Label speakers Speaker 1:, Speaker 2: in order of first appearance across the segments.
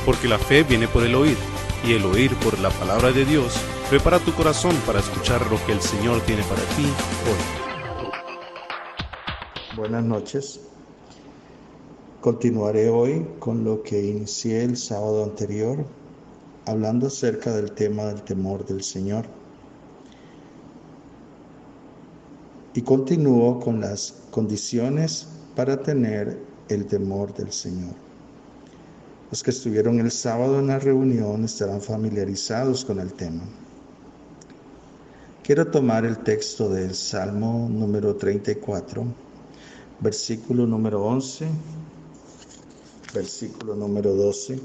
Speaker 1: porque la fe viene por el oír, y el oír por la palabra de Dios. Prepara tu corazón para escuchar lo que el Señor tiene para ti hoy.
Speaker 2: Buenas noches. Continuaré hoy con lo que inicié el sábado anterior, hablando acerca del tema del temor del Señor. Y continúo con las condiciones para tener el temor del Señor. Los que estuvieron el sábado en la reunión estarán familiarizados con el tema. Quiero tomar el texto del Salmo número 34, versículo número 11, versículo número 12,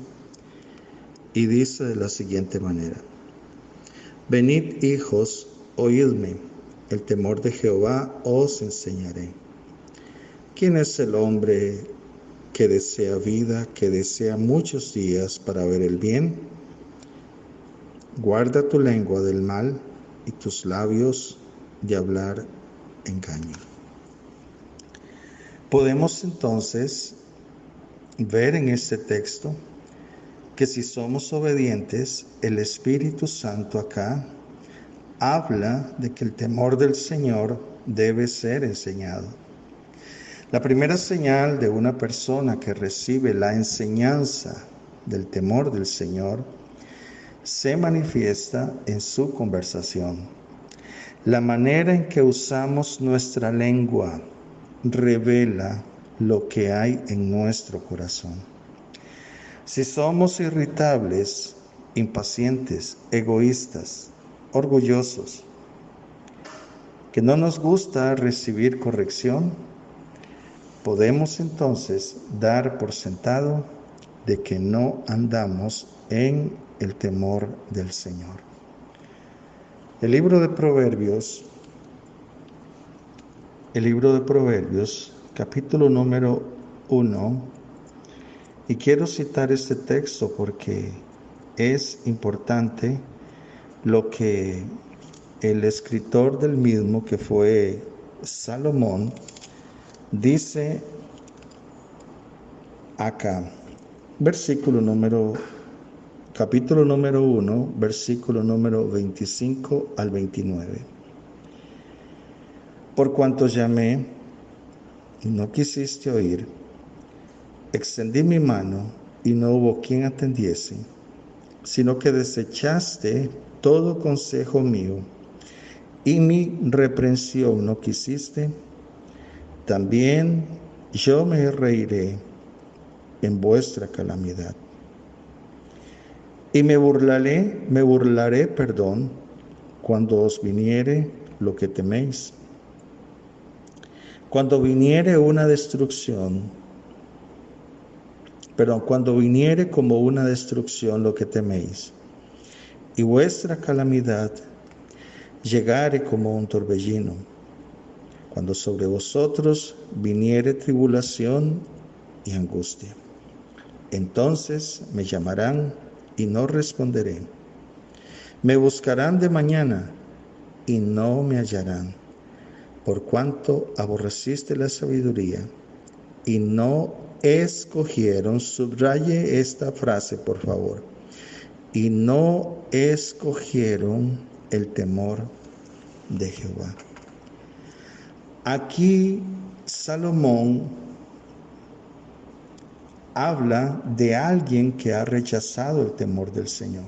Speaker 2: y dice de la siguiente manera: Venid, hijos, oídme, el temor de Jehová os enseñaré. ¿Quién es el hombre que desea vida, que desea muchos días para ver el bien? Guarda tu lengua del mal y tus labios de hablar engaño. Podemos entonces ver en este texto que si somos obedientes, el Espíritu Santo acá habla de que el temor del Señor debe ser enseñado. La primera señal de una persona que recibe la enseñanza del temor del Señor se manifiesta en su conversación. La manera en que usamos nuestra lengua revela lo que hay en nuestro corazón. Si somos irritables, impacientes, egoístas, orgullosos, que no nos gusta recibir corrección, podemos entonces dar por sentado de que no andamos en el temor del Señor. El libro de Proverbios, capítulo número 1, y quiero citar este texto porque es importante lo que el escritor del mismo, que fue Salomón, dice acá, capítulo número 1, versículo número 25 al 29. Por cuanto llamé y no quisiste oír, extendí mi mano y no hubo quien atendiese, sino que desechaste todo consejo mío y mi reprensión no quisiste, también yo me reiré en vuestra calamidad. Y me burlaré, cuando os viniere lo que teméis. Cuando viniere como una destrucción lo que teméis, y vuestra calamidad llegare como un torbellino, cuando sobre vosotros viniere tribulación y angustia. Entonces me llamarán y no responderé. Me buscarán de mañana y no me hallarán, por cuanto aborreciste la sabiduría y no escogieron, subraye esta frase por favor, y no escogieron el temor de Jehová. Aquí Salomón habla de alguien que ha rechazado el temor del Señor.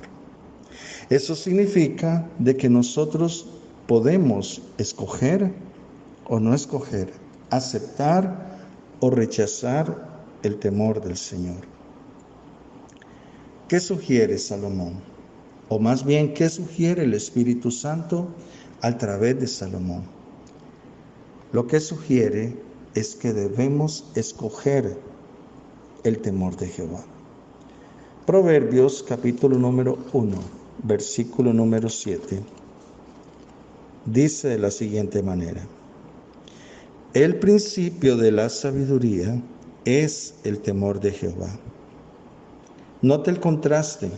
Speaker 2: Eso significa de que nosotros podemos escoger o no escoger, aceptar o rechazar el temor del Señor. ¿Qué sugiere Salomón? O más bien, ¿qué sugiere el Espíritu Santo a través de Salomón? Lo que sugiere es que debemos escoger el temor de Jehová. Proverbios capítulo número 1, versículo número 7, dice de la siguiente manera: el principio de la sabiduría es el temor de Jehová. Note el contraste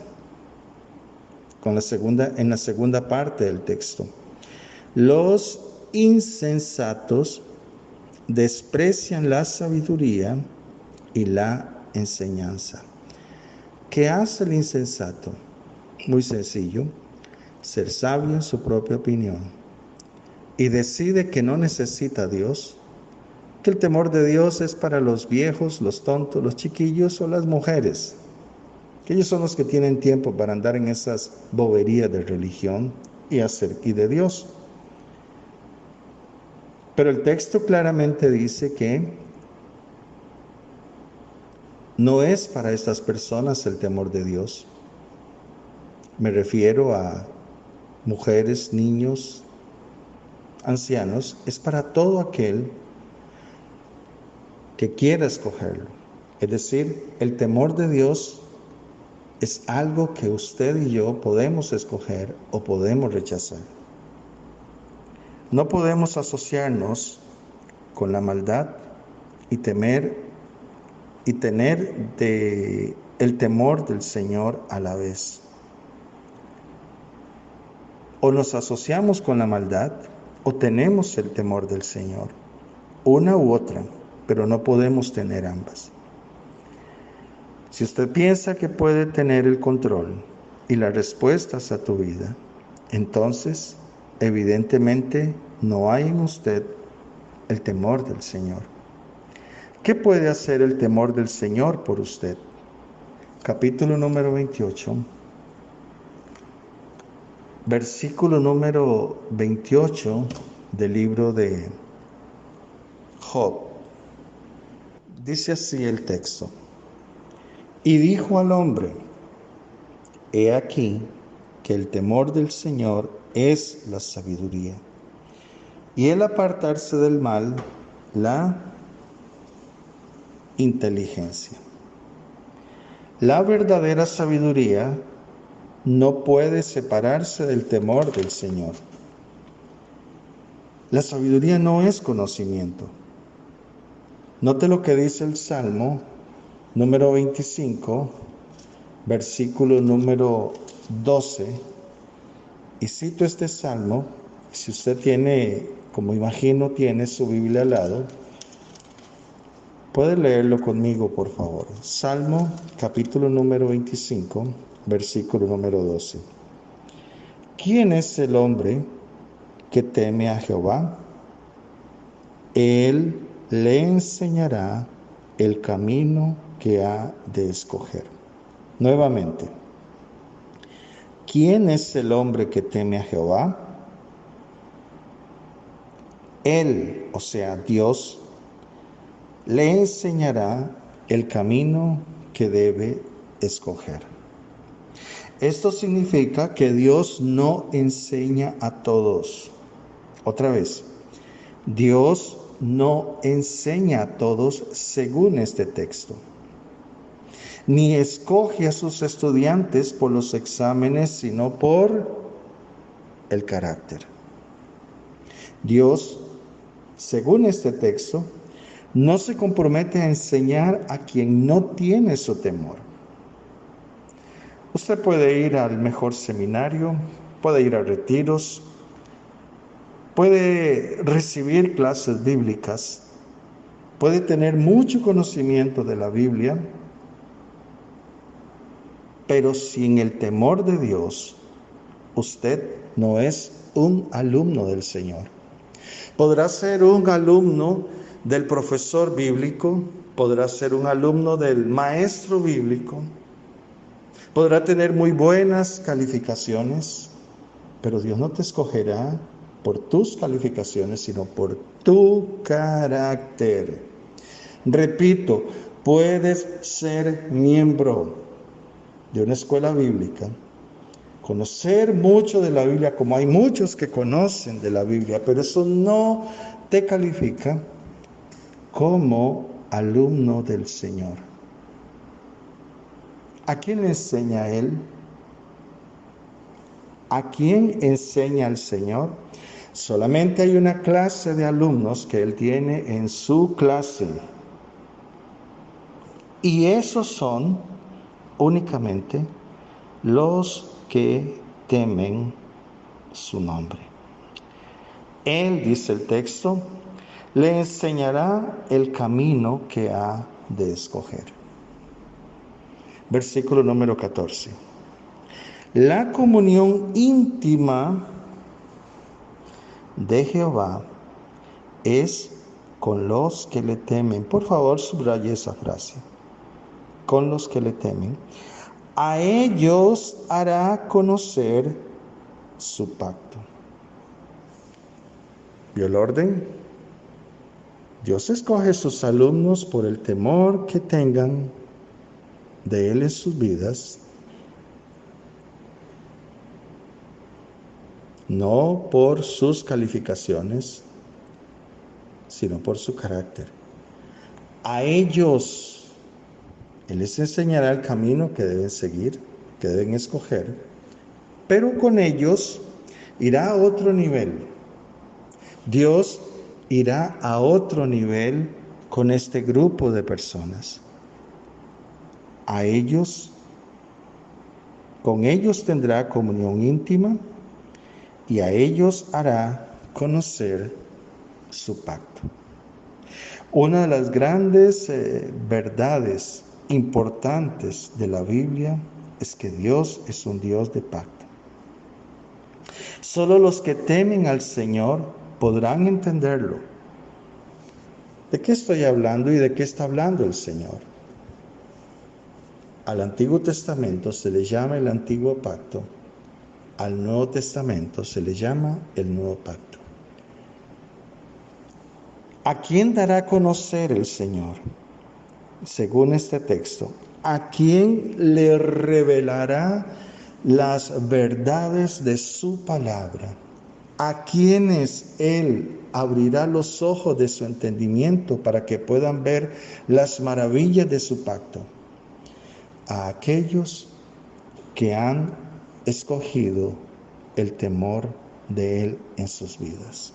Speaker 2: en la segunda parte del texto. Los insensatos desprecian la sabiduría y la enseñanza. ¿Qué hace el insensato? Muy sencillo, ser sabio en su propia opinión. Y decide que no necesita a Dios, que el temor de Dios es para los viejos, los tontos, los chiquillos o las mujeres, que ellos son los que tienen tiempo para andar en esas boberías de religión y de Dios. Pero el texto claramente dice que no es para estas personas el temor de Dios. Me refiero a mujeres, niños, ancianos, es para todo aquel que quiera escogerlo. Es decir, el temor de Dios es algo que usted y yo podemos escoger o podemos rechazar. No podemos asociarnos con la maldad y tener el temor del Señor a la vez. O nos asociamos con la maldad o tenemos el temor del Señor. Una u otra, pero no podemos tener ambas. Si usted piensa que puede tener el control y las respuestas a tu vida, entonces evidentemente no hay en usted el temor del Señor. ¿Qué puede hacer el temor del Señor por usted? Capítulo número 28, versículo número 28 del libro de Job. Dice así el texto. Y dijo al hombre, he aquí que el temor del Señor es la sabiduría, y el apartarse del mal, la inteligencia. La verdadera sabiduría no puede separarse del temor del Señor. La sabiduría no es conocimiento. Note lo que dice el Salmo número 25, versículo número 12. Y cito este salmo, si usted tiene, como imagino, tiene su Biblia al lado, puede leerlo conmigo, por favor. Salmo, capítulo número 25, versículo número 12. ¿Quién es el hombre que teme a Jehová? Él le enseñará el camino que ha de escoger. Nuevamente, ¿quién es el hombre que teme a Jehová? Él, o sea, Dios, le enseñará el camino que debe escoger. Esto significa que Dios no enseña a todos. Otra vez, Dios no enseña a todos según este texto, ni escoge a sus estudiantes por los exámenes, sino por el carácter. Dios, según este texto, no se compromete a enseñar a quien no tiene su temor. Usted puede ir al mejor seminario, puede ir a retiros, puede recibir clases bíblicas, puede tener mucho conocimiento de la Biblia, pero sin el temor de Dios, usted no es un alumno del Señor. Podrá ser un alumno del profesor bíblico, podrá ser un alumno del maestro bíblico, podrá tener muy buenas calificaciones, pero Dios no te escogerá por tus calificaciones, sino por tu carácter. Repito, puedes ser miembro de una escuela bíblica, conocer mucho de la Biblia, como hay muchos que conocen de la Biblia, pero eso no te califica como alumno del Señor. ¿A quién le enseña Él? ¿A quién enseña el Señor? Solamente hay una clase de alumnos que Él tiene en su clase. Y esos son únicamente los que temen su nombre. Él, dice el texto, le enseñará el camino que ha de escoger. Versículo número 14. La comunión íntima de Jehová es con los que le temen. Por favor, subraye esa frase. Con los que le temen. A ellos hará conocer su pacto. ¿Vio el orden? Dios escoge sus alumnos por el temor que tengan de Él en sus vidas, no por sus calificaciones, sino por su carácter. A ellos Él les enseñará el camino que deben seguir, que deben escoger, pero con ellos irá a otro nivel. Dios irá a otro nivel con este grupo de personas. A ellos, con ellos tendrá comunión íntima y a ellos hará conocer su pacto. Una de las grandes verdades importantes de la Biblia es que Dios es un Dios de pacto. Solo los que temen al Señor podrán entenderlo. ¿De qué estoy hablando y de qué está hablando el Señor? Al Antiguo Testamento se le llama el Antiguo Pacto. Al Nuevo Testamento se le llama el Nuevo Pacto. ¿A quién dará a conocer el Señor? Según este texto, ¿a quién le revelará las verdades de su palabra? ¿A quienes Él abrirá los ojos de su entendimiento para que puedan ver las maravillas de su pacto? A aquellos que han escogido el temor de Él en sus vidas.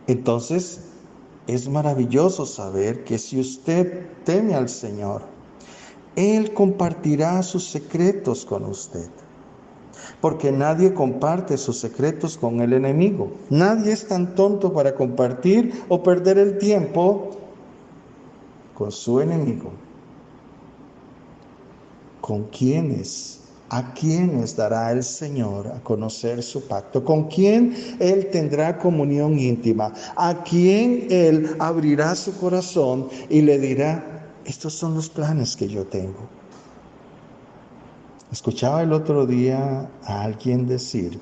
Speaker 2: Entonces, es maravilloso saber que si usted teme al Señor, Él compartirá sus secretos con usted. Porque nadie comparte sus secretos con el enemigo. Nadie es tan tonto para compartir o perder el tiempo con su enemigo. ¿Con quiénes? ¿A quiénes dará el Señor a conocer su pacto? ¿Con quién Él tendrá comunión íntima? ¿A quién Él abrirá su corazón y le dirá, estos son los planes que yo tengo? Escuchaba el otro día a alguien decir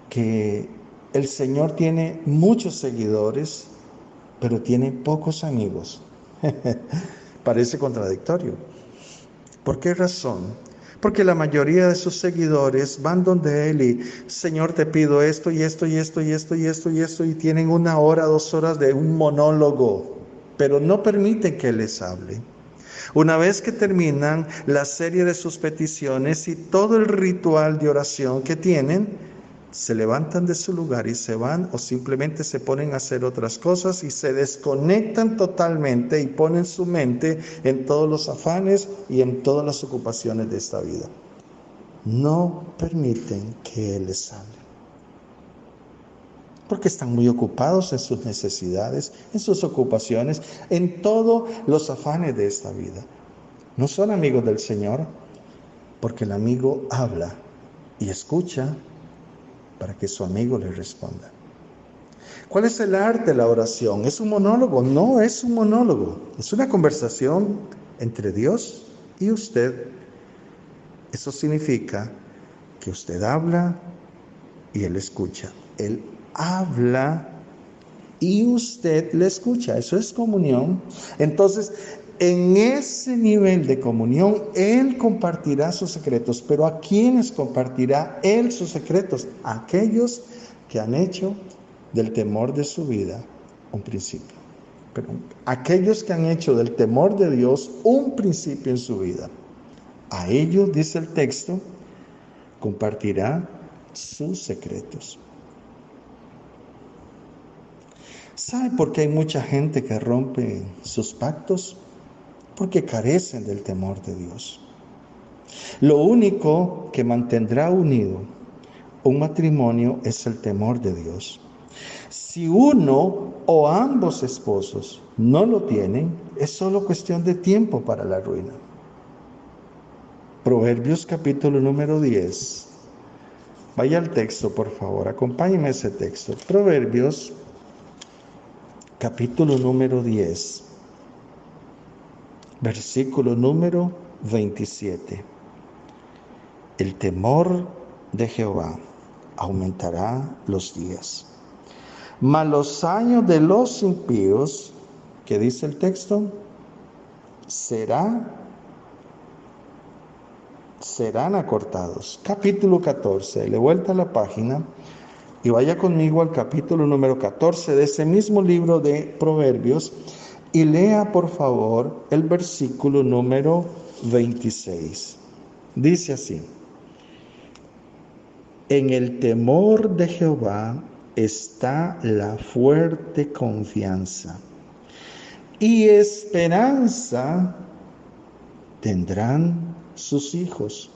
Speaker 2: que el Señor tiene muchos seguidores, pero tiene pocos amigos. Parece contradictorio. ¿Por qué razón? Porque la mayoría de sus seguidores van donde Él y, Señor, te pido esto y esto y esto y esto y esto y esto, y tienen 1 hora, 2 horas de un monólogo, pero no permiten que Él les hable. Una vez que terminan la serie de sus peticiones y todo el ritual de oración que tienen, se levantan de su lugar y se van, o simplemente se ponen a hacer otras cosas y se desconectan totalmente y ponen su mente en todos los afanes y en todas las ocupaciones de esta vida. No permiten que Él les hable, porque están muy ocupados en sus necesidades, en sus ocupaciones, en todos los afanes de esta vida. No son amigos del Señor, porque el amigo habla y escucha para que su amigo le responda. ¿Cuál es el arte de la oración? ¿Es un monólogo? No es un monólogo. Es una conversación entre Dios y usted. Eso significa que usted habla y Él escucha. Él habla y usted le escucha. Eso es comunión. Entonces, en ese nivel de comunión, Él compartirá sus secretos. ¿Pero a quiénes compartirá Él sus secretos? A aquellos que han hecho del temor de su vida un principio. Pero aquellos que han hecho del temor de Dios un principio en su vida. A ellos, dice el texto, compartirá sus secretos. ¿Sabe por qué hay mucha gente que rompe sus pactos? Porque carecen del temor de Dios. Lo único que mantendrá unido un matrimonio es el temor de Dios. Si uno o ambos esposos no lo tienen, es solo cuestión de tiempo para la ruina. Proverbios capítulo número 10. Vaya al texto, por favor, acompáñeme a ese texto. Proverbios capítulo número 10, versículo número 27. El temor de Jehová aumentará los días, mas los años de los impíos, ¿qué dice el texto? Serán acortados. Capítulo 14, le vuelta a la página y vaya conmigo al capítulo número 14 de ese mismo libro de Proverbios y lea por favor el versículo número 26. Dice así: en el temor de Jehová está la fuerte confianza, y esperanza tendrán sus hijos.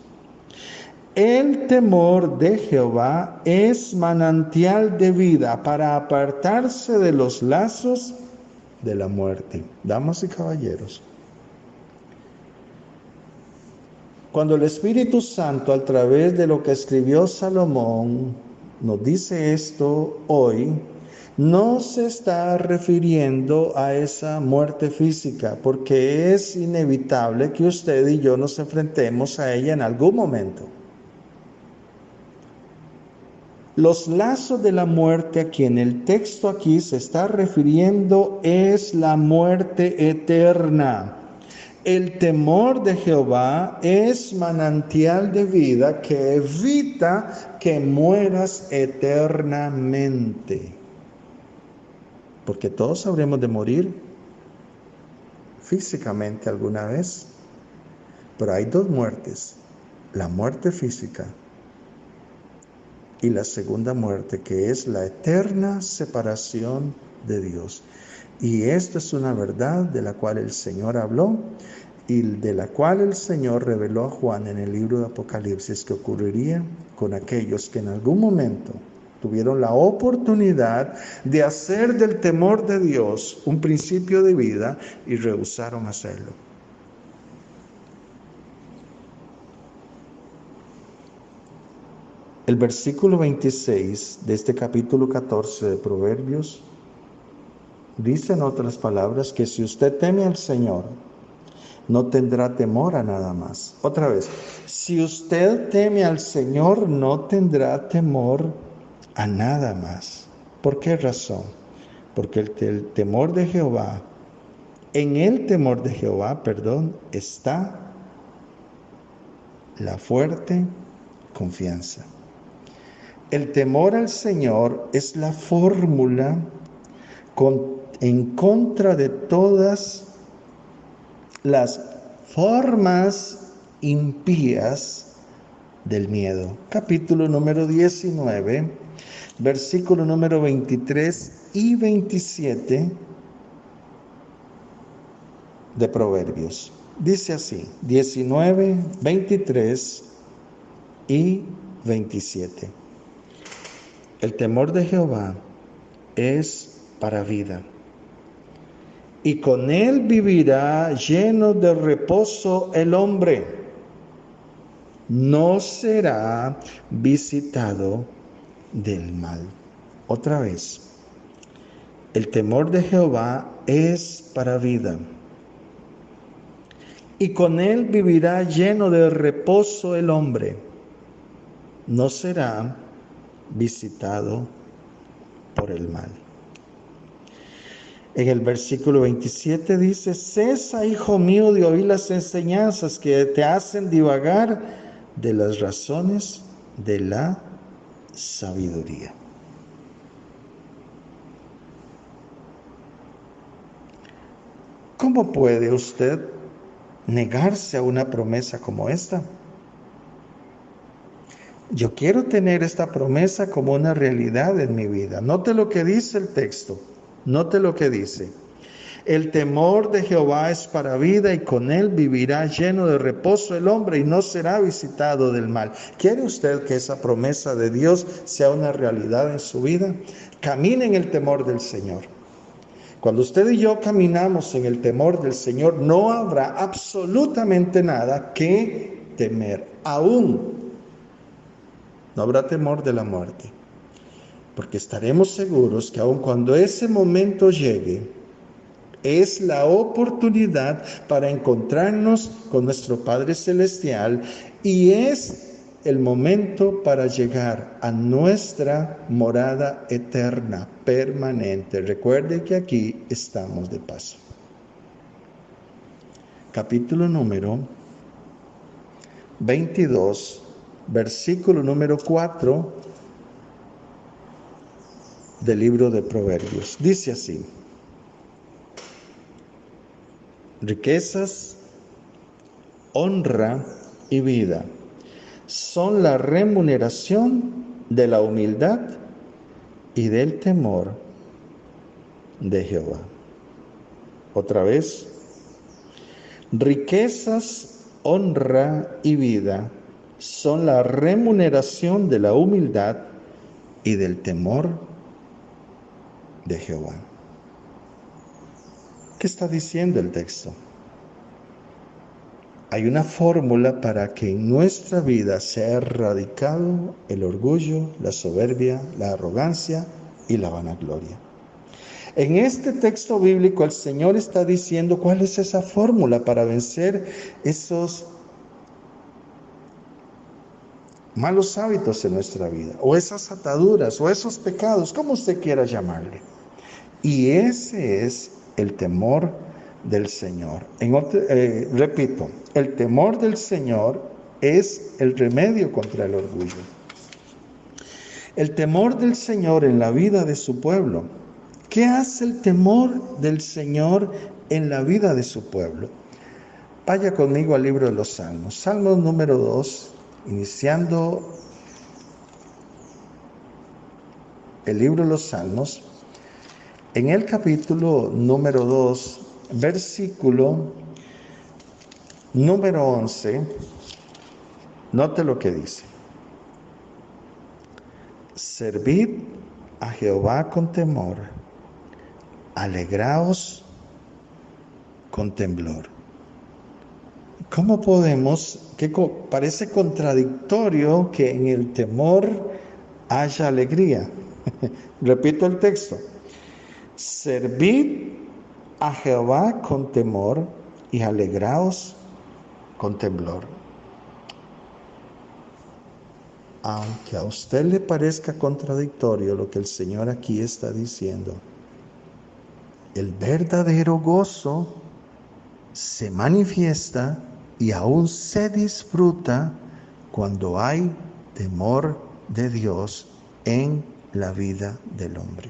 Speaker 2: El temor de Jehová es manantial de vida para apartarse de los lazos de la muerte. Damas y caballeros, cuando el Espíritu Santo, a través de lo que escribió Salomón, nos dice esto hoy, no se está refiriendo a esa muerte física, porque es inevitable que usted y yo nos enfrentemos a ella en algún momento. Los lazos de la muerte a quien el texto aquí se está refiriendo es la muerte eterna. El temor de Jehová es manantial de vida que evita que mueras eternamente. Porque todos habremos de morir físicamente alguna vez. Pero hay dos muertes: la muerte física y la segunda muerte, que es la eterna separación de Dios. Y esta es una verdad de la cual el Señor habló y de la cual el Señor reveló a Juan en el libro de Apocalipsis, que ocurriría con aquellos que en algún momento tuvieron la oportunidad de hacer del temor de Dios un principio de vida y rehusaron hacerlo. El versículo 26 de este capítulo 14 de Proverbios dice, en otras palabras, que si usted teme al Señor, no tendrá temor a nada más. Otra vez, si usted teme al Señor, no tendrá temor a nada más. ¿Por qué razón? Porque el temor de Jehová, en el temor de Jehová, está la fuerte confianza. El temor al Señor es la fórmula en contra de todas las formas impías del miedo. Capítulo número 19, versículo número 23 y 27 de Proverbios. Dice así, 19, 23 y 27. El temor de Jehová es para vida, y con él vivirá lleno de reposo el hombre. No será visitado del mal. Otra vez, el temor de Jehová es para vida, y con él vivirá lleno de reposo el hombre. No será visitado por el mal. En el versículo 27 dice, cesa, hijo mío, de oír las enseñanzas que te hacen divagar de las razones de la sabiduría. ¿Cómo puede usted negarse a una promesa como esta? Yo quiero tener esta promesa como una realidad en mi vida. Note lo que dice el texto. Note lo que dice. El temor de Jehová es para vida, y con él vivirá lleno de reposo el hombre, y no será visitado del mal. ¿Quiere usted que esa promesa de Dios sea una realidad en su vida? Camine en el temor del Señor. Cuando usted y yo caminamos en el temor del Señor, no habrá absolutamente nada que temer. Aún no habrá temor de la muerte, porque estaremos seguros que aun cuando ese momento llegue, es la oportunidad para encontrarnos con nuestro Padre Celestial y es el momento para llegar a nuestra morada eterna, permanente. Recuerde que aquí estamos de paso. Capítulo número 22, versículo número 4 del libro de Proverbios. Dice así: riquezas, honra y vida son la remuneración de la humildad y del temor de Jehová. Otra vez, riquezas, honra y vida son la remuneración de la humildad y del temor de Jehová. ¿Qué está diciendo el texto? Hay una fórmula para que en nuestra vida sea erradicado el orgullo, la soberbia, la arrogancia y la vanagloria. En este texto bíblico el Señor está diciendo cuál es esa fórmula para vencer esos malos hábitos en nuestra vida, o esas ataduras, o esos pecados, como usted quiera llamarle. Y ese es el temor del Señor. Repito, el temor del Señor es el remedio contra el orgullo. El temor del Señor en la vida de su pueblo. ¿Qué hace el temor del Señor en la vida de su pueblo? Vaya conmigo al libro de los Salmos. Salmo número 2, iniciando el libro de los Salmos. En el capítulo número 2, versículo número 11, note lo que dice: servid a Jehová con temor, alegraos con temblor. ¿Cómo podemos, que parece contradictorio que en el temor haya alegría? Repito el texto: servid a Jehová con temor y alegraos con temblor. Aunque a usted le parezca contradictorio lo que el Señor aquí está diciendo, el verdadero gozo se manifiesta y aún se disfruta cuando hay temor de Dios en la vida del hombre.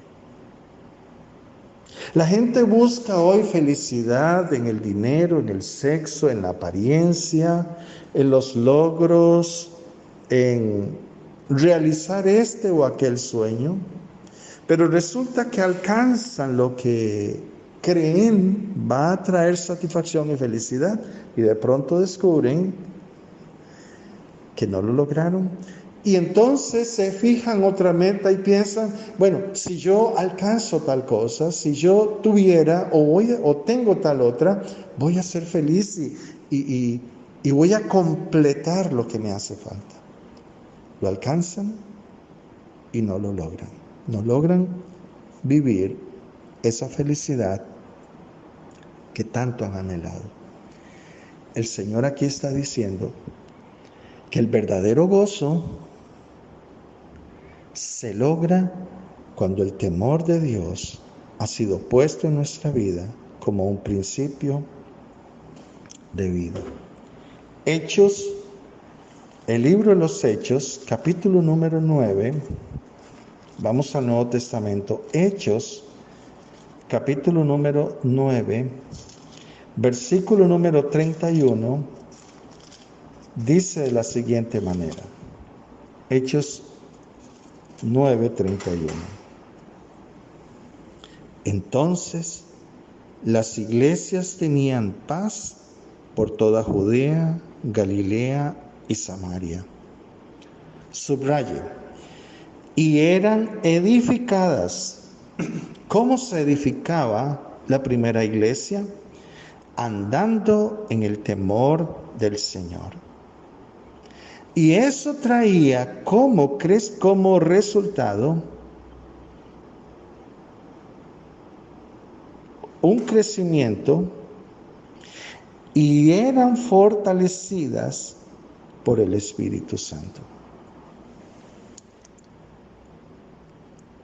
Speaker 2: La gente busca hoy felicidad en el dinero, en el sexo, en la apariencia, en los logros, en realizar este o aquel sueño, pero resulta que alcanzan lo que creen va a traer satisfacción y felicidad y de pronto descubren que no lo lograron. Y entonces se fijan otra meta y piensan, bueno, si yo alcanzo tal cosa, si yo tuviera o tengo tal otra, voy a ser feliz y voy a completar lo que me hace falta. Lo alcanzan y no lo logran. No logran vivir esa felicidad que tanto han anhelado. El Señor aquí está diciendo que el verdadero gozo se logra cuando el temor de Dios ha sido puesto en nuestra vida como un principio de vida. Hechos, el libro de los Hechos, capítulo número 9, vamos al Nuevo Testamento. Hechos, capítulo número 9, versículo número 31, dice de la siguiente manera. Hechos 9:31. Entonces las iglesias tenían paz por toda Judea, Galilea y Samaria. Subraye: y eran edificadas ¿Cómo se edificaba la primera iglesia? Andando en el temor del Señor. Y eso traía como resultado un crecimiento, y eran fortalecidas por el Espíritu Santo.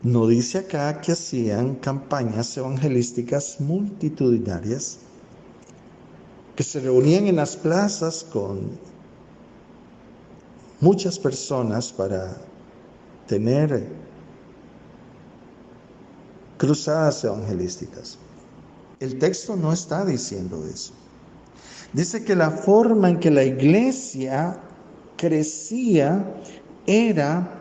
Speaker 2: No dice acá que hacían campañas evangelísticas multitudinarias, que se reunían en las plazas con muchas personas para tener cruzadas evangelísticas. El texto no está diciendo eso. Dice que la forma en que la iglesia crecía era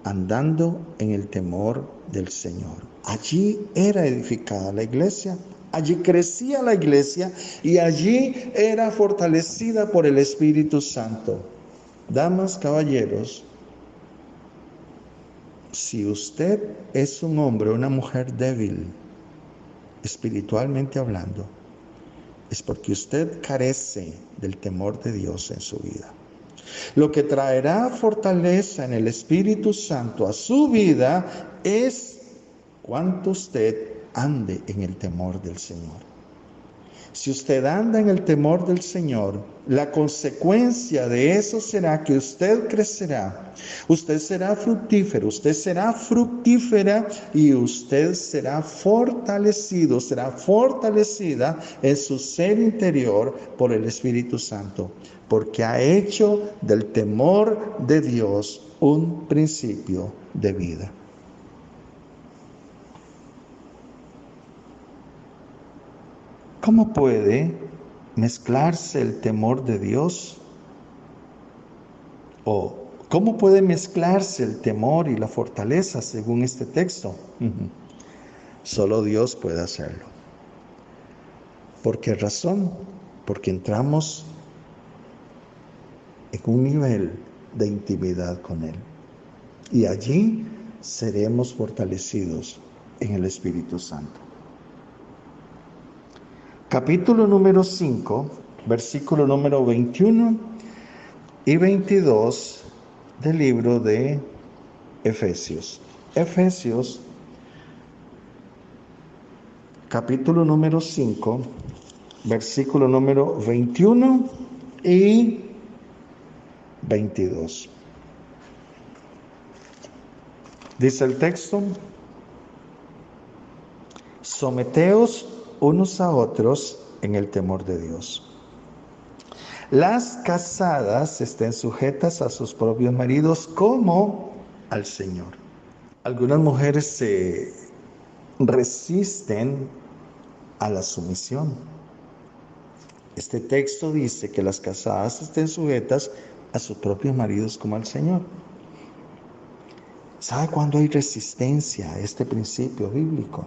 Speaker 2: andando en el temor del Señor. Allí era edificada la iglesia, allí crecía la iglesia y allí era fortalecida por el Espíritu Santo. Damas, caballeros, si usted es un hombre o una mujer débil, espiritualmente hablando, es porque usted carece del temor de Dios en su vida. Lo que traerá fortaleza en el Espíritu Santo a su vida es cuánto usted ande en el temor del Señor. Si usted anda en el temor del Señor, la consecuencia de eso será que usted crecerá, usted será fructífero, usted será fructífera y usted será fortalecido, será fortalecida en su ser interior por el Espíritu Santo, porque ha hecho del temor de Dios un principio de vida. ¿Cómo puede mezclarse el temor de Dios? ¿O cómo puede mezclarse el temor y la fortaleza según este texto? Solo Dios puede hacerlo. ¿Por qué razón? Porque entramos en un nivel de intimidad con Él. Y allí seremos fortalecidos en el Espíritu Santo. Capítulo número 5, versículo número 21 y 22 del libro de Efesios. Efesios, capítulo número 5, versículo número 21 y 22. Dice el texto: someteos unos a otros en el temor de Dios. Las casadas estén sujetas a sus propios maridos como al Señor. Algunas mujeres se resisten a la sumisión. Este texto dice que las casadas estén sujetas a sus propios maridos como al Señor. ¿Sabe cuándo hay resistencia a este principio bíblico?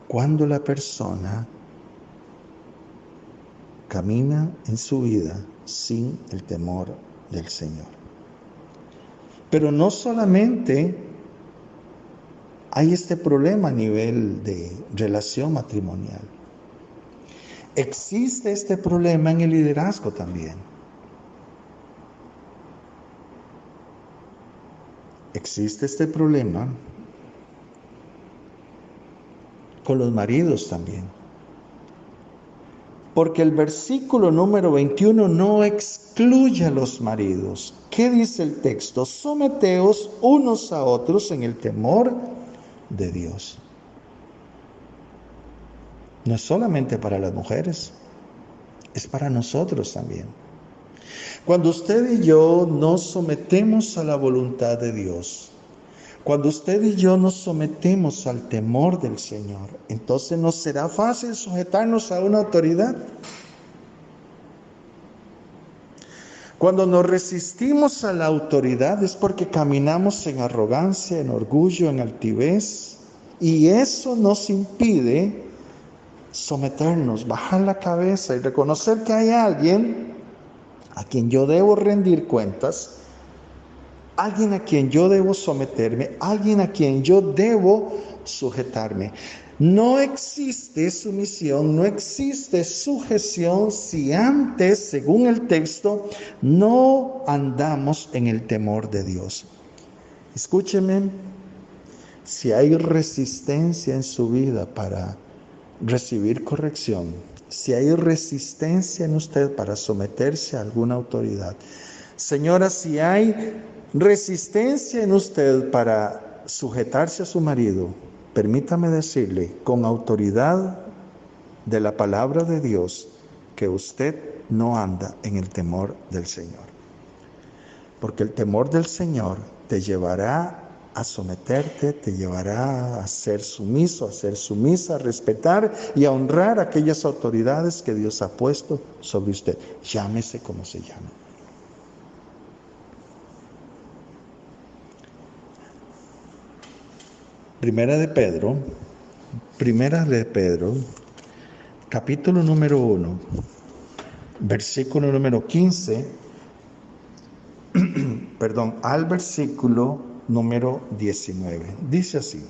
Speaker 2: Cuando la persona camina en su vida sin el temor del Señor. Pero no solamente hay este problema a nivel de relación matrimonial. Existe este problema en el liderazgo también. Existe este problema con los maridos también. Porque el versículo número 21 no excluye a los maridos. ¿Qué dice el texto? Someteos unos a otros en el temor de Dios. No es solamente para las mujeres, es para nosotros también. Cuando usted y yo nos sometemos a la voluntad de Dios, cuando usted y yo nos sometemos al temor del Señor, entonces nos será fácil sujetarnos a una autoridad. Cuando nos resistimos a la autoridad es porque caminamos en arrogancia, en orgullo, en altivez, y eso nos impide someternos, bajar la cabeza y reconocer que hay alguien a quien yo debo rendir cuentas alguien a quien yo debo someterme, alguien a quien yo debo sujetarme. No existe sumisión, no existe sujeción si antes, según el texto, no andamos en el temor de Dios. Escúcheme, si hay resistencia en su vida para recibir corrección, si hay resistencia en usted para someterse a alguna autoridad, señora, si hay resistencia en usted para sujetarse a su marido, permítame decirle con autoridad de la palabra de Dios que usted no anda en el temor del Señor. Porque el temor del Señor te llevará a someterte, te llevará a ser sumiso, a ser sumisa, a respetar y a honrar aquellas autoridades que Dios ha puesto sobre usted. Llámese como se llame. Primera de Pedro, capítulo número 1, versículo número 15, al versículo número 19. Dice así.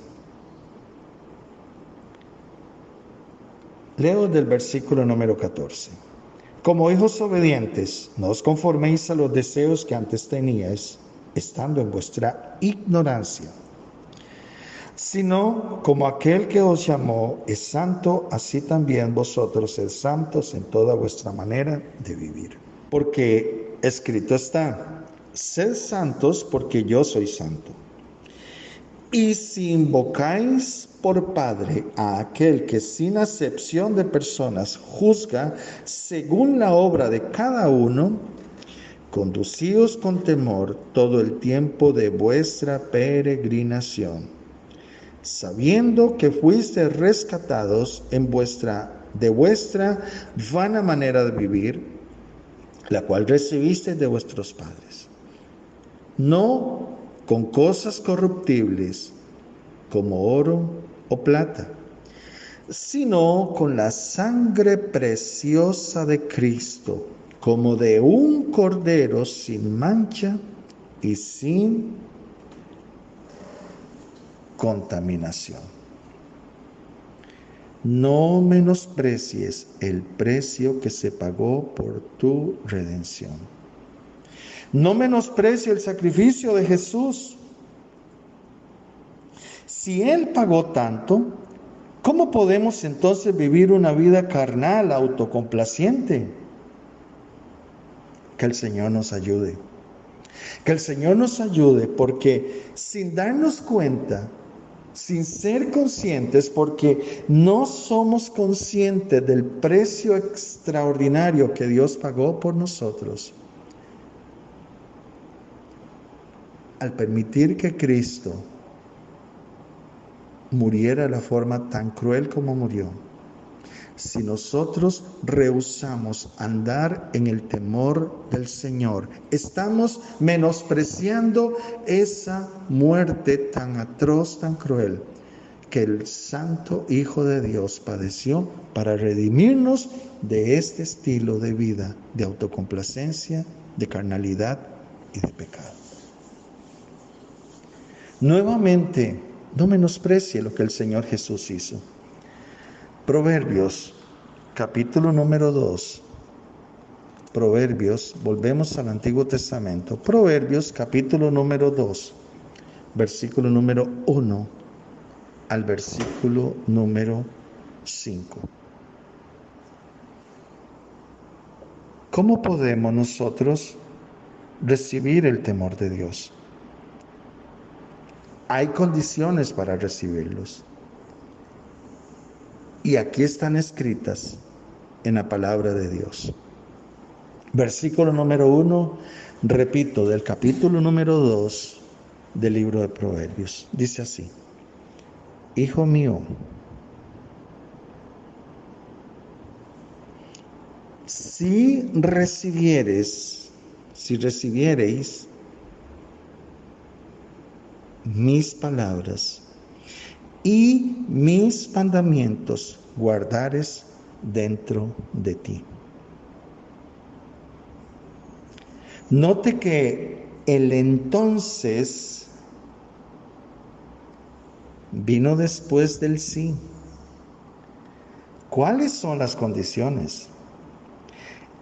Speaker 2: Leo del versículo número 14. Como hijos obedientes, no os conforméis a los deseos que antes teníais, estando en vuestra ignorancia, sino como aquel que os llamó es santo, así también vosotros sed santos en toda vuestra manera de vivir. Porque escrito está, sed santos porque yo soy santo. Y si invocáis por Padre a aquel que sin acepción de personas juzga según la obra de cada uno, conducíos con temor todo el tiempo de vuestra peregrinación, sabiendo que fuisteis rescatados de vuestra vana manera de vivir, la cual recibisteis de vuestros padres, no con cosas corruptibles como oro o plata, sino con la sangre preciosa de Cristo, como de un cordero sin mancha y sin contaminación. No menosprecies el precio que se pagó por tu redención. No menosprecies el sacrificio de Jesús. Si Él pagó tanto, ¿cómo podemos entonces vivir una vida carnal, autocomplaciente? Que el Señor nos ayude. Que el Señor nos ayude, porque sin darnos cuenta, sin ser conscientes, porque no somos conscientes del precio extraordinario que Dios pagó por nosotros, al permitir que Cristo muriera de la forma tan cruel como murió, si nosotros rehusamos andar en el temor del Señor, estamos menospreciando esa muerte tan atroz, tan cruel, que el Santo Hijo de Dios padeció para redimirnos de este estilo de vida, de autocomplacencia, de carnalidad y de pecado. Nuevamente, no menosprecie lo que el Señor Jesús hizo. Proverbios, capítulo número 2. Proverbios, volvemos al Antiguo Testamento. Proverbios, capítulo número 2, versículo número 1 al versículo número 5. ¿Cómo podemos nosotros recibir el temor de Dios? Hay condiciones para recibirlos. Y aquí están escritas en la palabra de Dios. Versículo número 1, repito, del capítulo número 2 del libro de Proverbios. Dice así: Hijo mío, si recibiereis mis palabras y mis mandamientos guardares dentro de ti. Note que El entonces vino después del sí. ¿Cuáles son las condiciones?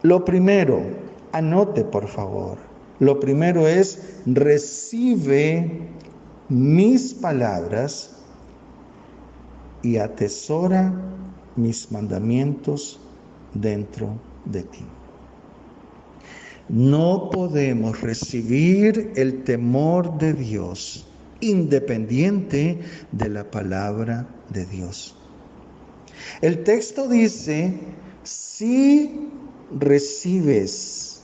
Speaker 2: Lo primero, anote por favor. Lo primero es: recibe mis palabras y atesora mis mandamientos dentro de ti. No podemos recibir el temor de Dios independiente de la palabra de Dios. El texto dice: si recibes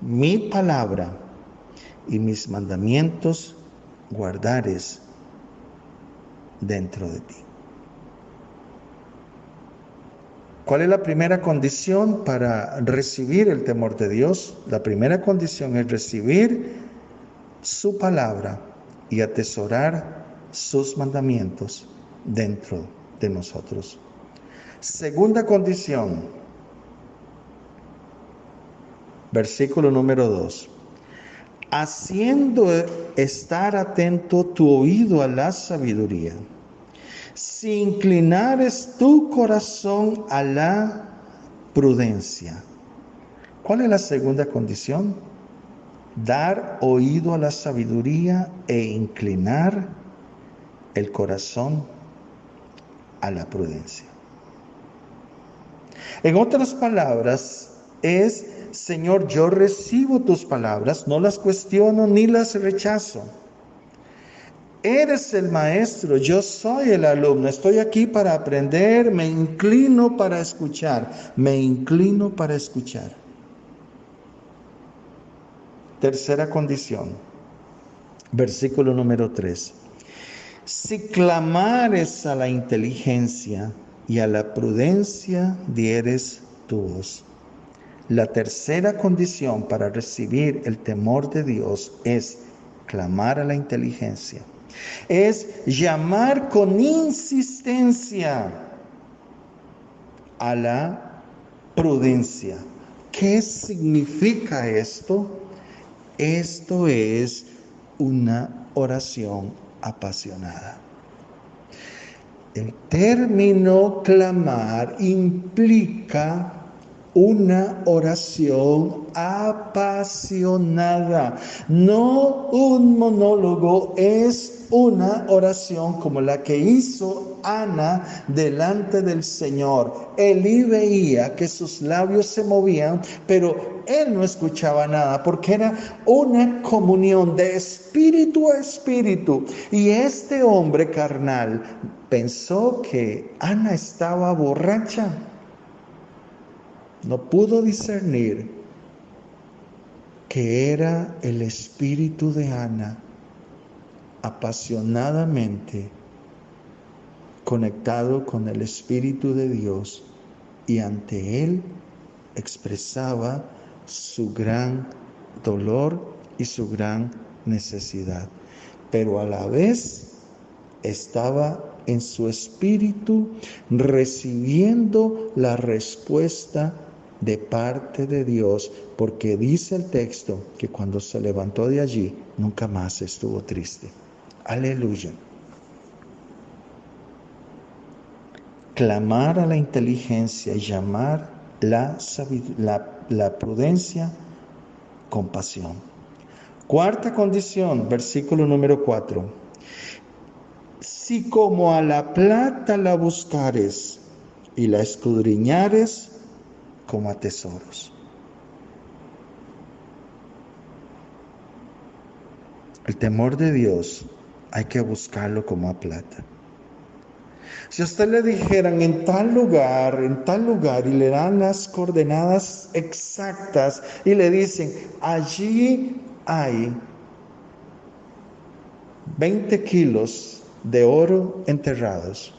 Speaker 2: mi palabra y mis mandamientos guardares dentro de ti. ¿Cuál es la primera condición para recibir el temor de Dios? La primera condición es recibir su palabra y atesorar sus mandamientos dentro de nosotros. Segunda condición, versículo número 2. Haciendo estar atento tu oído a la sabiduría, si inclinares tu corazón a la prudencia. ¿Cuál es la segunda condición? Dar oído a la sabiduría e inclinar el corazón a la prudencia. En otras palabras, es: Señor, yo recibo tus palabras, no las cuestiono ni las rechazo. Eres el maestro, yo soy el alumno, estoy aquí para aprender, me inclino para escuchar, Tercera condición, versículo número 3. Si clamares a la inteligencia y a la prudencia dieres tu voz. La tercera condición para recibir el temor de Dios es clamar a la inteligencia. Es llamar con insistencia a la prudencia. ¿Qué significa esto? Esto es una oración apasionada. El término clamar implica una oración apasionada, no un monólogo, es una oración como la que hizo Ana delante del Señor. Elí veía que sus labios se movían, pero él no escuchaba nada, porque era una comunión de espíritu a espíritu. Y este hombre carnal pensó que Ana estaba borracha. No pudo discernir que era el espíritu de Ana apasionadamente conectado con el Espíritu de Dios, y ante él expresaba su gran dolor y su gran necesidad, pero a la vez estaba en su espíritu recibiendo la respuesta de parte de Dios, porque dice el texto que cuando se levantó de allí nunca más estuvo triste. Aleluya. Clamar a la inteligencia y llamar la prudencia con pasión. Cuarta condición, versículo número 4. Si como a la plata la buscares y la escudriñares como a tesoros. El temor de Dios hay que buscarlo como a plata. Si a usted le dijeran en tal lugar, y le dan las coordenadas exactas y le dicen: allí hay 20 kilos de oro enterrados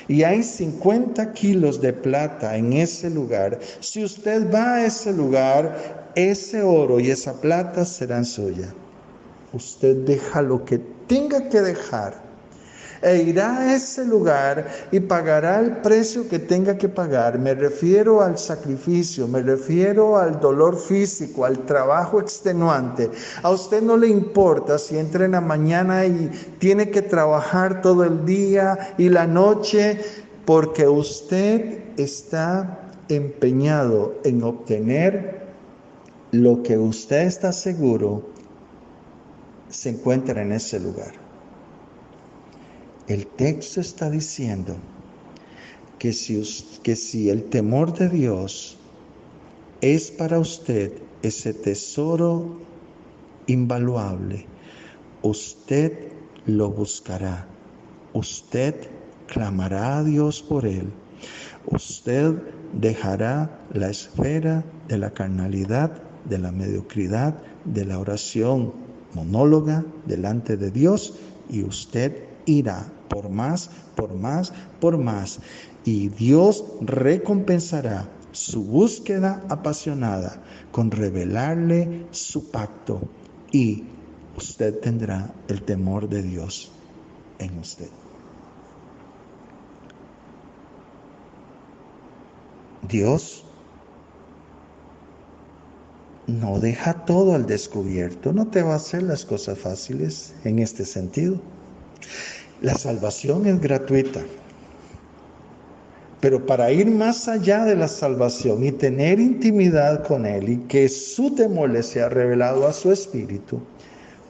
Speaker 2: y hay 50 kilos de plata en ese lugar, si usted va a ese lugar, ese oro y esa plata serán suyas. Usted deja lo que tenga que dejar e irá a ese lugar y pagará el precio que tenga que pagar. Me refiero al sacrificio, me refiero al dolor físico, al trabajo extenuante. A usted no le importa si entra en la mañana y tiene que trabajar todo el día y la noche, porque usted está empeñado en obtener lo que usted está seguro se encuentra en ese lugar. El texto está diciendo que si el temor de Dios es para usted ese tesoro invaluable, usted lo buscará, usted clamará a Dios por él, usted dejará la esfera de la carnalidad, de la mediocridad, de la oración monóloga delante de Dios, y usted irá por más, por más, por más, y Dios recompensará su búsqueda apasionada con revelarle su pacto, y usted tendrá el temor de Dios en usted. Dios no deja todo al descubierto, no te va a hacer las cosas fáciles en este sentido. La salvación es gratuita, pero para ir más allá de la salvación y tener intimidad con Él y que su temor le sea revelado a su espíritu,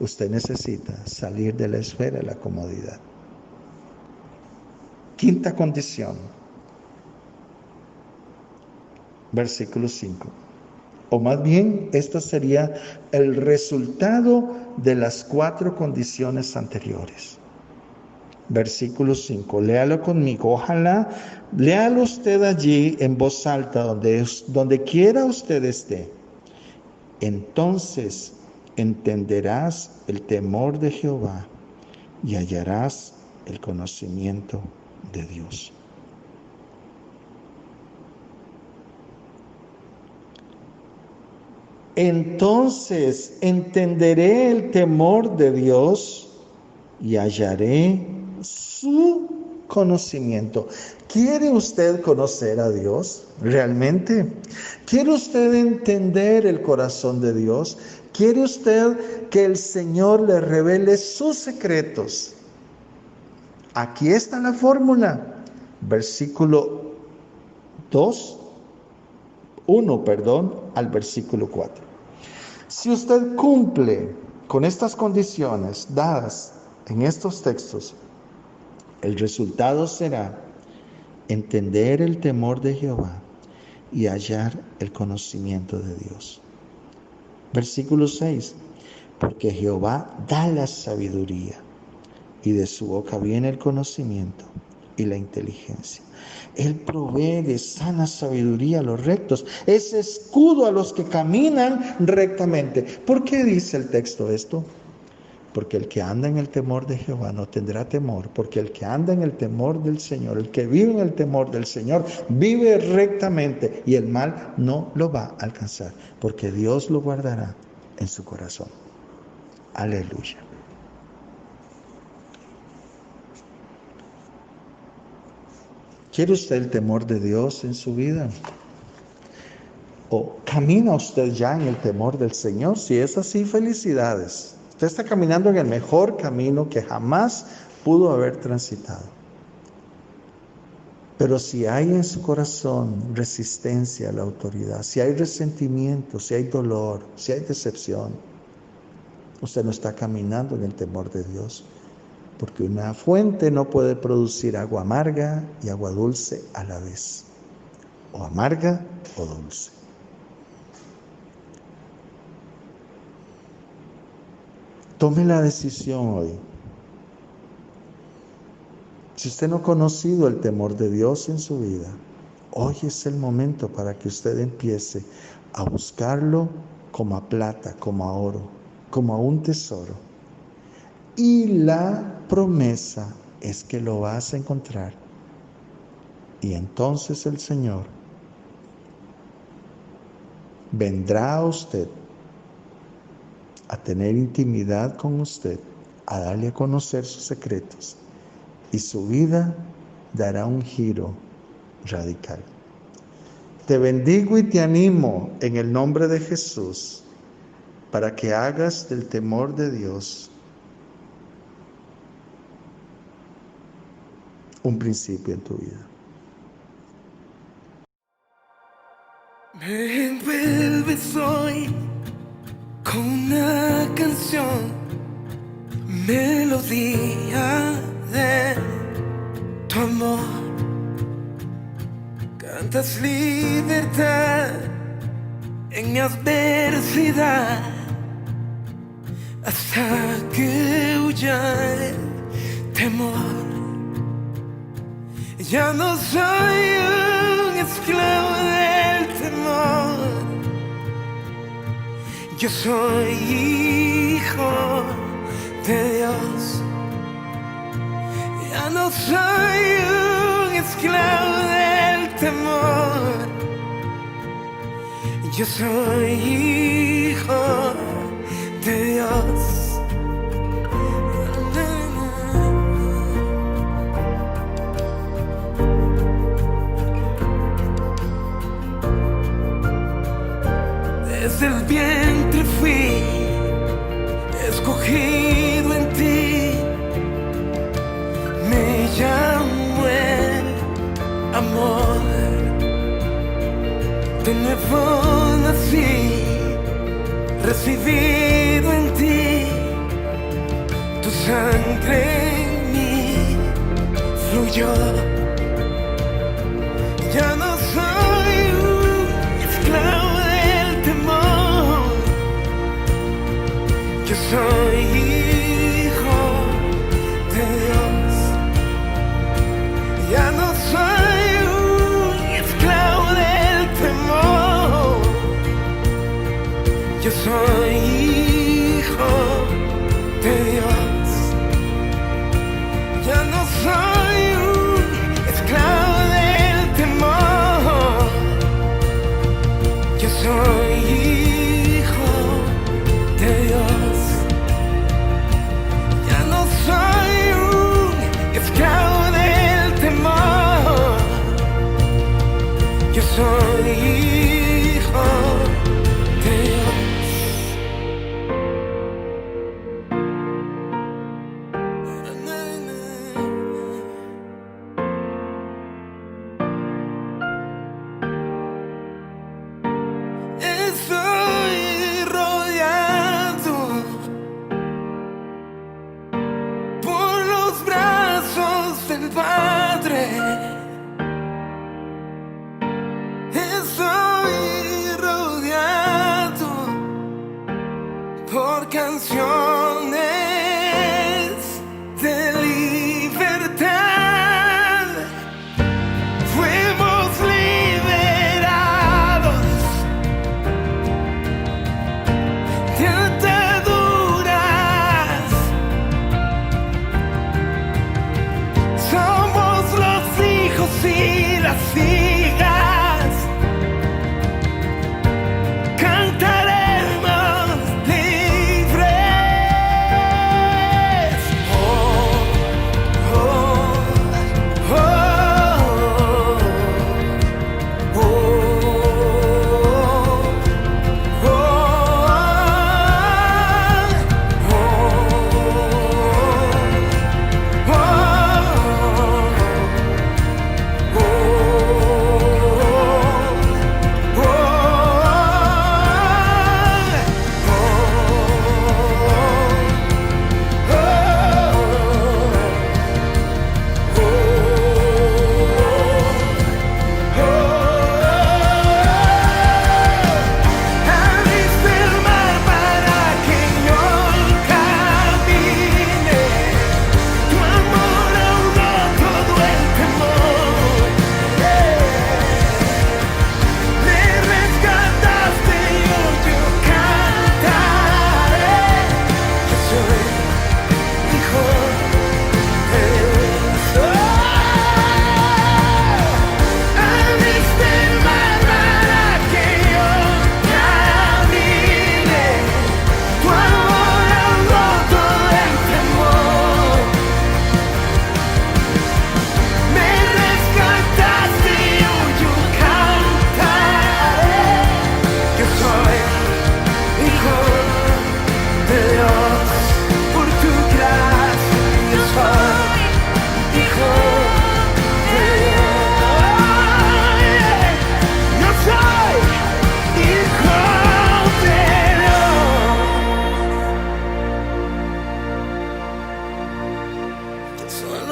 Speaker 2: usted necesita salir de la esfera de la comodidad. Quinta condición, versículo 5. O más bien, esto sería el resultado de las 4 condiciones anteriores. Versículo 5, léalo conmigo. Ojalá, léalo usted allí en voz alta, donde quiera usted esté. Entonces entenderás el temor de Jehová y hallarás el conocimiento de Dios. Entonces entenderé el temor de Dios y hallaré su conocimiento. ¿Quiere usted conocer a Dios realmente? ¿Quiere usted entender el corazón de Dios? ¿Quiere usted que el Señor le revele sus secretos? Aquí está la fórmula. Versículo 1 al versículo 4. Si usted cumple con estas condiciones dadas en estos textos, el resultado será entender el temor de Jehová y hallar el conocimiento de Dios. Versículo 6. Porque Jehová da la sabiduría y de su boca viene el conocimiento y la inteligencia. Él provee de sana sabiduría a los rectos, es escudo a los que caminan rectamente. ¿Por qué dice el texto esto? Porque el que anda en el temor de Jehová no tendrá temor, porque el que anda en el temor del Señor, el que vive en el temor del Señor, vive rectamente y el mal no lo va a alcanzar, porque Dios lo guardará en su corazón. Aleluya. ¿Quiere usted el temor de Dios en su vida? ¿O camina usted ya en el temor del Señor? Si es así, felicidades. Usted está caminando en el mejor camino que jamás pudo haber transitado. Pero si hay en su corazón resistencia a la autoridad, si hay resentimiento, si hay dolor, si hay decepción, usted no está caminando en el temor de Dios. Porque una fuente no puede producir agua amarga y agua dulce a la vez. O amarga o dulce. Tome la decisión hoy. Si usted no ha conocido el temor de Dios en su vida, hoy es el momento para que usted empiece a buscarlo como a plata, como a oro, como a un tesoro. Y la promesa es que lo vas a encontrar. Y entonces el Señor vendrá a usted a tener intimidad con usted, a darle a conocer sus secretos y su vida dará un giro radical. Te bendigo y te animo en el nombre de Jesús para que hagas del temor de Dios un principio en tu vida.
Speaker 3: Me envuelves hoy con una canción, melodía de tu amor. Cantas libertad en mi adversidad, hasta que huya el temor. Ya no soy un esclavo del temor, yo soy hijo de Dios. Ya no soy un esclavo del temor, yo soy hijo de Dios. Desde el vientre fui escogido en ti, me llamó el amor. De nuevo nací, recibido en ti, tu sangre en mí fluyó. Ya no soy un esclavo del temor, yo soy hijo de Dios. Ya no soy un esclavo del temor, yo soy hijo de Dios. Ya no soy un esclavo del temor, yo soy hijo de Dios. Ya no soy un esclavo del temor, yo soy hijo de Dios. Na, na, na.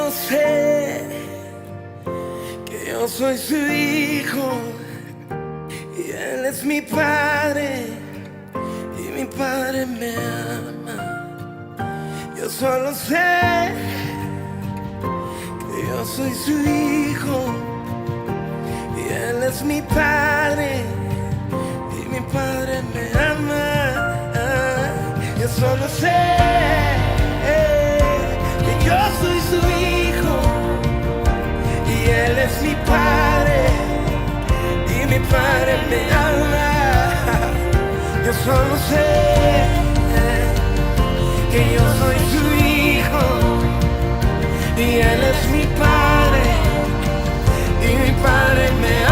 Speaker 3: solo sé que yo soy su hijo y Él es mi padre y mi padre me ama. Yo solo sé que yo soy su hijo y Él es mi padre y mi padre me ama. Yo solo sé que yo soy su hijo y Él es mi padre y mi padre me ama. Yo solo sé que yo soy su hijo y Él es mi padre y mi padre me ama.